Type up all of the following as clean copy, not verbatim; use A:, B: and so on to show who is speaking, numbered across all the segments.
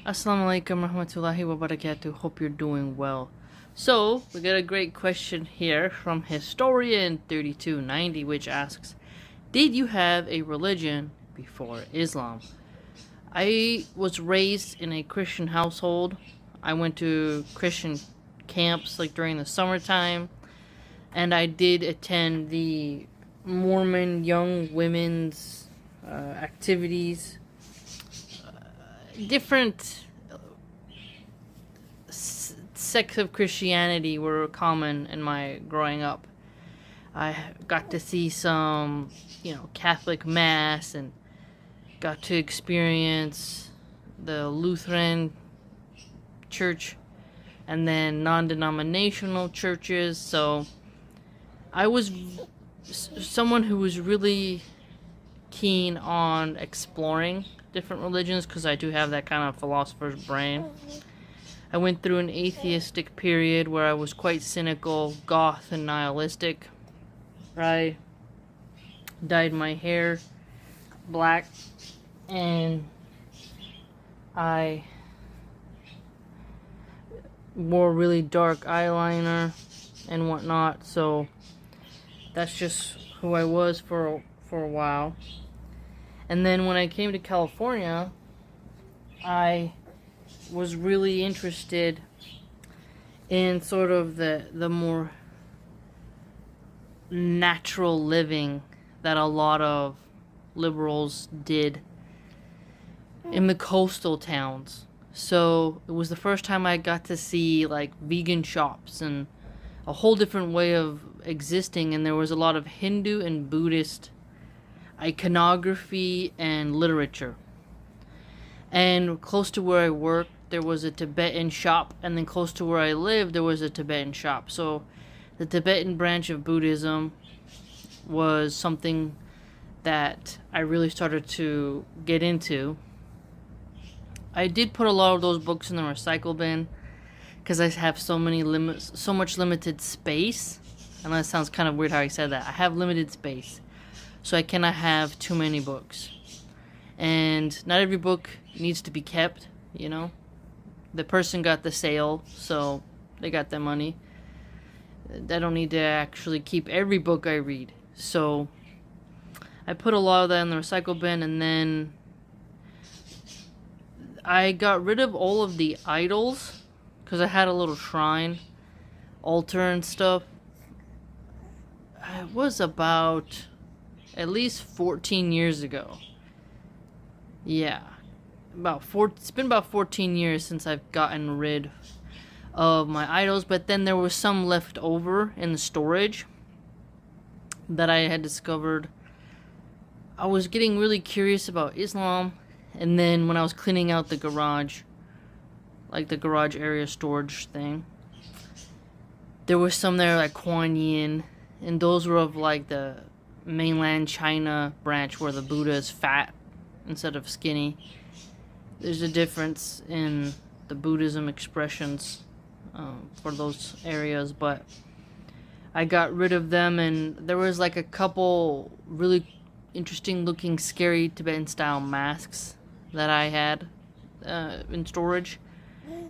A: Assalamu alaikum rahmatullahi wa barakatuh. Hope you're doing well. So, we got a great question here from Historian3290, which asks, did you have a religion before Islam? I was raised in a Christian household. I went to Christian camps like during the summertime, and I did attend the Mormon young women's activities. Different sects of Christianity were common in my growing up. I got to see some, Catholic Mass, and got to experience the Lutheran church and then non-denominational churches. So I was someone who was really keen on exploring different religions because I do have that kind of philosopher's brain. I went through an atheistic period where I was quite cynical, goth, and nihilistic. I dyed my hair black, and I wore really dark eyeliner and whatnot. So that's just who I was for a while. And then when I came to California, I was really interested in sort of the more natural living that a lot of liberals did in the coastal towns. So it was the first time I got to see like vegan shops and a whole different way of existing, and there was a lot of Hindu and Buddhist iconography and literature. And close to where I worked, there was a Tibetan shop, and then close to where I lived, there was a Tibetan shop. So the Tibetan branch of Buddhism was something that I really started to get into. I did put a lot of those books in the recycle bin because I have so much limited space. And that sounds kind of weird how I said that. I have limited space, so I cannot have too many books. And not every book needs to be kept, The person got the sale, so they got their money. I don't need to actually keep every book I read. So I put a lot of that in the recycle bin, and then I got rid of all of the idols because I had a little shrine, altar and stuff. It was about at least 14 years ago. Yeah. It's been about 14 years since I've gotten rid of my idols, but then there was some left over in the storage that I had discovered. I was getting really curious about Islam, and then when I was cleaning out the garage, like the garage area storage thing, there was some there like Kuan Yin, and those were of like the mainland China branch where the Buddha is fat instead of skinny. There's a difference in the Buddhism expressions for those areas, but I got rid of them, and there was like a couple really interesting looking scary Tibetan style masks that I had in storage,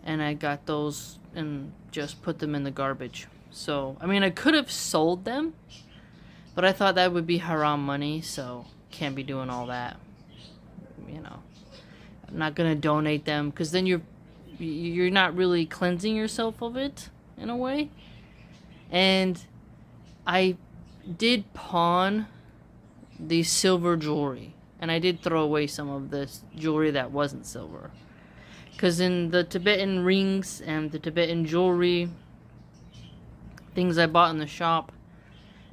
A: and I got those and just put them in the garbage. So I could have sold them, but I thought that would be haram money, so can't be doing all that. I'm not gonna donate them because then you're not really cleansing yourself of it in a way. And I did pawn the silver jewelry, and I did throw away some of this jewelry that wasn't silver, because in the Tibetan rings and the Tibetan jewelry things I bought in the shop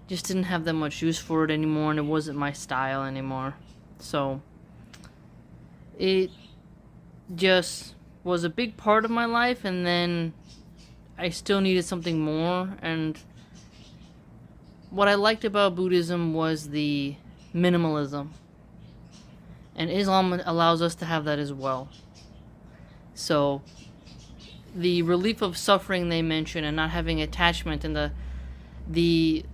A: just didn't have that much use for it anymore, and it wasn't my style anymore. So it just was a big part of my life, and then I still needed something more. And what I liked about Buddhism was the minimalism, and Islam allows us to have that as well. So the relief of suffering they mention, and not having attachment, and the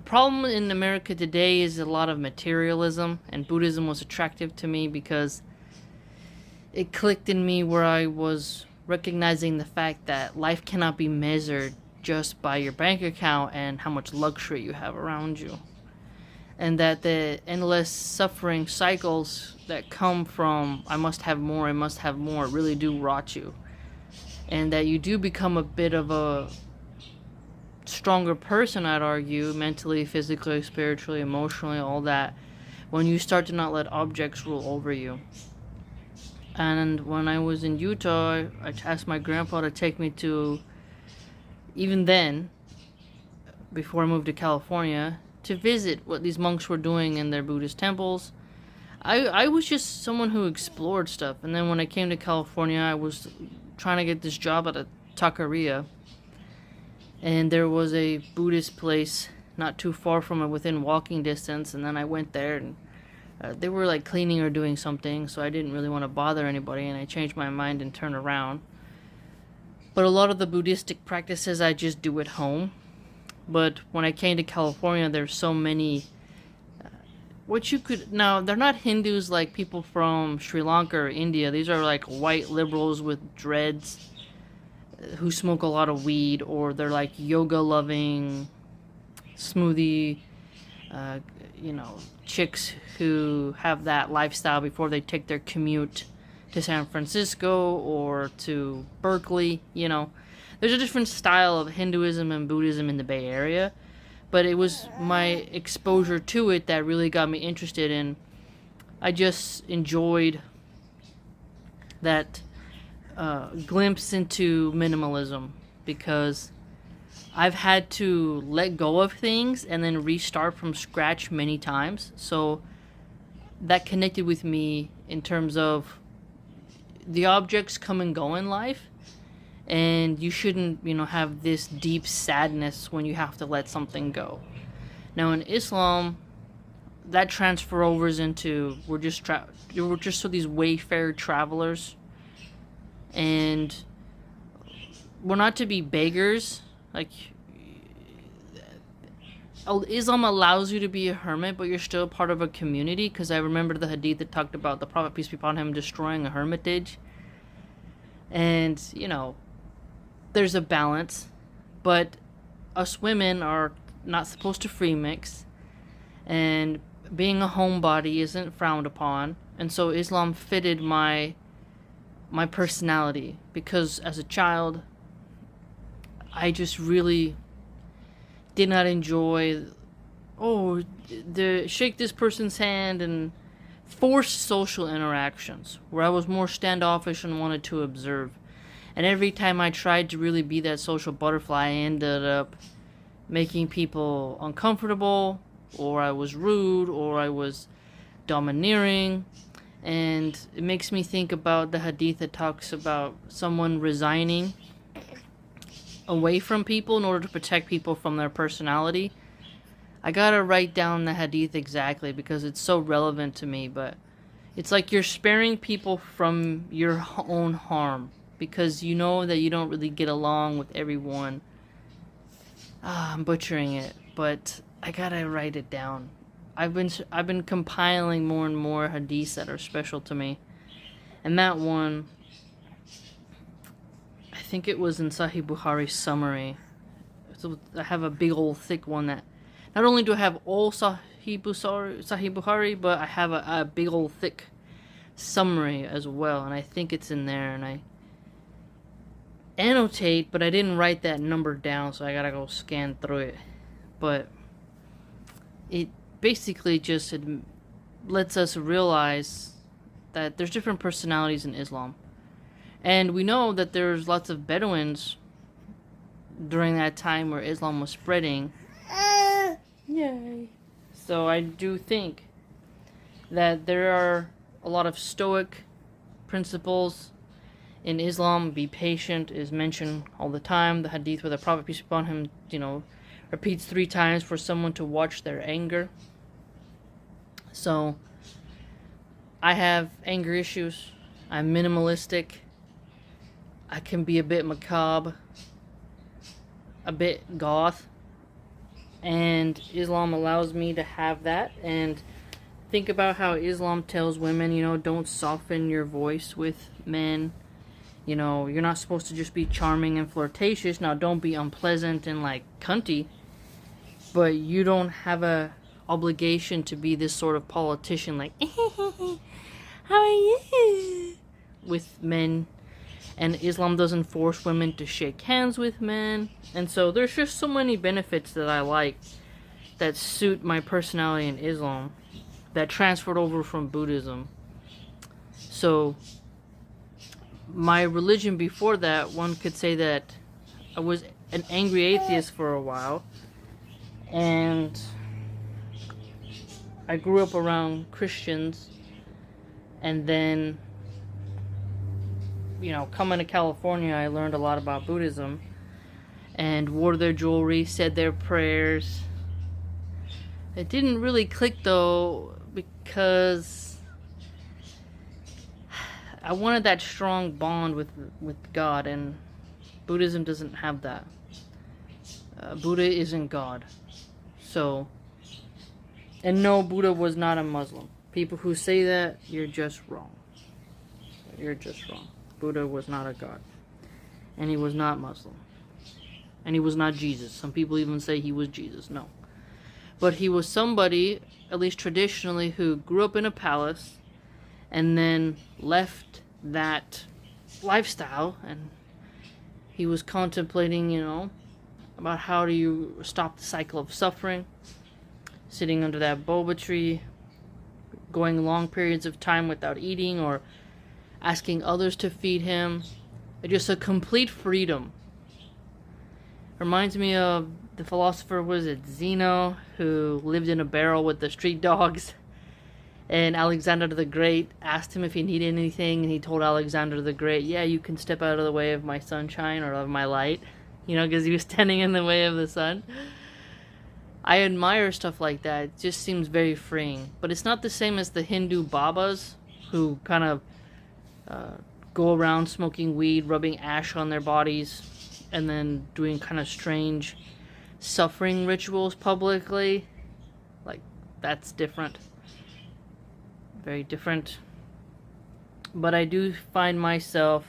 A: problem in America today is a lot of materialism, and Buddhism was attractive to me because it clicked in me where I was recognizing the fact that life cannot be measured just by your bank account and how much luxury you have around you. And that the endless suffering cycles that come from I must have more, really do rot you. And that you do become a bit of a stronger person, I'd argue, mentally, physically, spiritually, emotionally, all that, when you start to not let objects rule over you. And when I was in Utah, I asked my grandpa to take me to, even then, before I moved to California, to visit what these monks were doing in their Buddhist temples. I was just someone who explored stuff. And then when I came to California, I was trying to get this job at a taqueria. And there was a Buddhist place not too far from it, within walking distance. And then I went there, and they were like cleaning or doing something, so I didn't really want to bother anybody, and I changed my mind and turned around. But a lot of the Buddhistic practices I just do at home. But when I came to California, there's so many now they're not Hindus like people from Sri Lanka or India. These are like white liberals with dreads who smoke a lot of weed, or they're like yoga loving smoothie chicks who have that lifestyle before they take their commute to San Francisco or to Berkeley. There's a different style of Hinduism and Buddhism in the Bay Area, but it was my exposure to it that really got me interested in. I just enjoyed that glimpse into minimalism, because I've had to let go of things and then restart from scratch many times. So that connected with me in terms of the objects come and go in life, and you shouldn't, have this deep sadness when you have to let something go. Now in Islam, that transfer overs into we're just so these wayfarer travelers, and we're not to be beggars. Like, Islam allows you to be a hermit, but you're still part of a community. Because I remember the hadith that talked about the Prophet, peace be upon him, destroying a hermitage. And, there's a balance. But us women are not supposed to free mix. And being a homebody isn't frowned upon. And so Islam fitted my personality. Because as a child, I just really did not enjoy, shake this person's hand and forced social interactions, where I was more standoffish and wanted to observe. And every time I tried to really be that social butterfly, I ended up making people uncomfortable, or I was rude, or I was domineering. And it makes me think about the hadith that talks about someone resigning away from people in order to protect people from their personality. I gotta write down the hadith exactly because it's so relevant to me, but it's like you're sparing people from your own harm because you know that you don't really get along with everyone. I'm butchering it, but I gotta write it down. I've been compiling more and more hadiths that are special to me, and that one, I think it was in Sahih Bukhari's summary. So I have a big old thick one that not only do I have all Sahih Bukhari, but I have a big old thick summary as well, and I think it's in there. And I annotate, but I didn't write that number down, so I gotta go scan through it. But it basically just lets us realize that there's different personalities in Islam. And we know that there's lots of Bedouins during that time where Islam was spreading. Yay. So I do think that there are a lot of Stoic principles in Islam. Be patient is mentioned all the time. The hadith where the Prophet, peace be upon him, repeats 3 times for someone to watch their anger. So I have anger issues. I'm minimalistic. I can be a bit macabre, a bit goth, and Islam allows me to have that. And think about how Islam tells women, don't soften your voice with men. You're not supposed to just be charming and flirtatious. Now, don't be unpleasant and like cunty, but you don't have a obligation to be this sort of politician like, how are you? With men. And Islam doesn't force women to shake hands with men. And so there's just so many benefits that I like that suit my personality in Islam that transferred over from Buddhism. So my religion before that, one could say that I was an angry atheist for a while. And I grew up around Christians. And then, coming to California, I learned a lot about Buddhism and wore their jewelry, said their prayers. It didn't really click though, because I wanted that strong bond with God, and Buddhism doesn't have that. Buddha isn't God. So, and no, Buddha was not a Muslim. People who say that, you're just wrong. You're just wrong. Buddha was not a god. And he was not Muslim. And he was not Jesus. Some people even say he was Jesus. No. But he was somebody, at least traditionally, who grew up in a palace and then left that lifestyle, and he was contemplating, about how do you stop the cycle of suffering, sitting under that boba tree, going long periods of time without eating or asking others to feed him. Just a complete freedom. Reminds me of the philosopher, was it Zeno, who lived in a barrel with the street dogs. And Alexander the Great asked him if he needed anything, and he told Alexander the Great, yeah, you can step out of the way of my sunshine or of my light. Because he was standing in the way of the sun. I admire stuff like that. It just seems very freeing. But it's not the same as the Hindu Babas, who kind of go around smoking weed, rubbing ash on their bodies, and then doing kind of strange suffering rituals publicly. Like, that's different. Very different. But I do find myself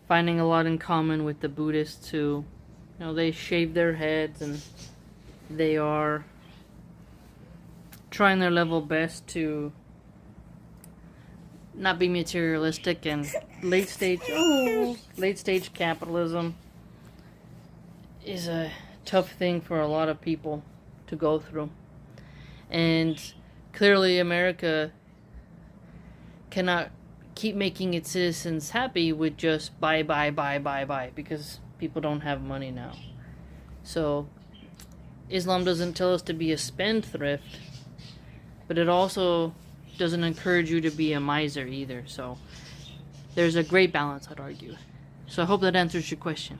A: finding a lot in common with the Buddhists who, they shave their heads and they are trying their level best to not be materialistic, and late stage capitalism is a tough thing for a lot of people to go through. And clearly America cannot keep making its citizens happy with just buy, because people don't have money now. So Islam doesn't tell us to be a spendthrift, but it also doesn't encourage you to be a miser either. So there's a great balance, I'd argue. So I hope that answers your question.